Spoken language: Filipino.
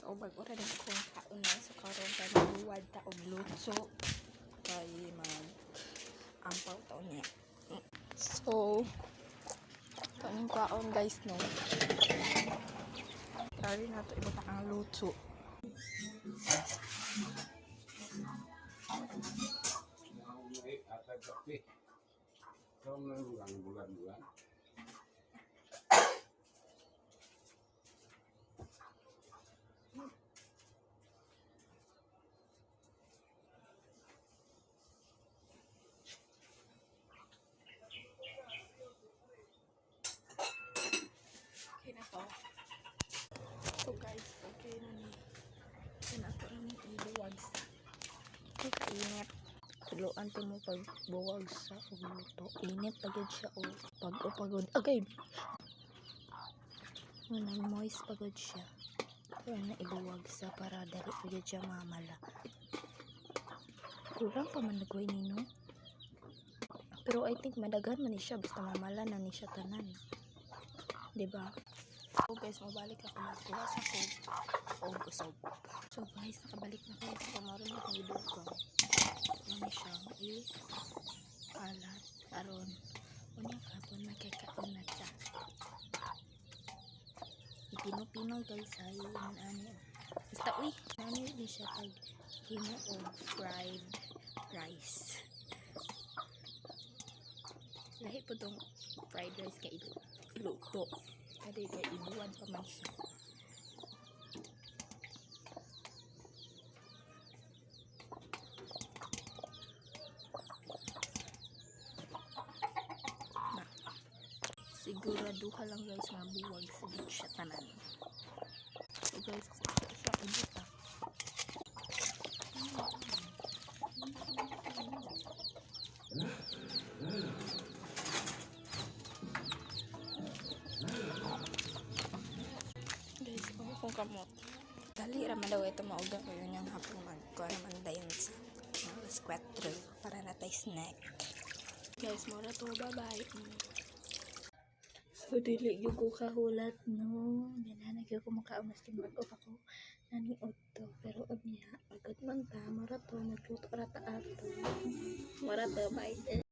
So, bago rin akong kaon na sa karon kay magluwad ta og lutso kay mag-ampaw taon niya. So, kaning kaon guys no. Tari na to ibutang ang lutso. Bulan-bulan. Okay na to. So guys, okay na ni. Pinato na ni iluwag sa. Init. Tuluan to mo pag buwag sa luto. Init pagod siya o pag-upagod. Okay. Moist pagod siya. Pero na iluwag sa para dali pagod siya mamala. Kurang pa man nagway nino. Pero I think madagan man ni siya basta mamala na ni siya tanan. Diba? So guys, mabalik ako magkuha sa og usog. So guys, nakabalik na kayo sa kamaron na kong idugang. Ano siyang i-alat aron unya kapon makikaon na siya. Ipino-pino guys ha yun ano. Basta uy, ano din siya pag himo og fried rice. Lahi po tong fried rice kay iluto. Kasi kay ibuwad pa man siya. Siguraduha lang guys nga buwag sa siya tanan. So guys, sa ibuta. Guys, ako kong kamot. Dali raman daw ito mauga ko yun yung hapunan. Ko naman dayon sa squat through para na tayo snack. Guys, mura to. Bye-bye. So, dili yung ko kahulat, no. Gananag yung kumakaon maskin mag-up ako. Naniot to. Pero niya, agad man ta. Mura to. Magluto rata ato. Mura to. Bye.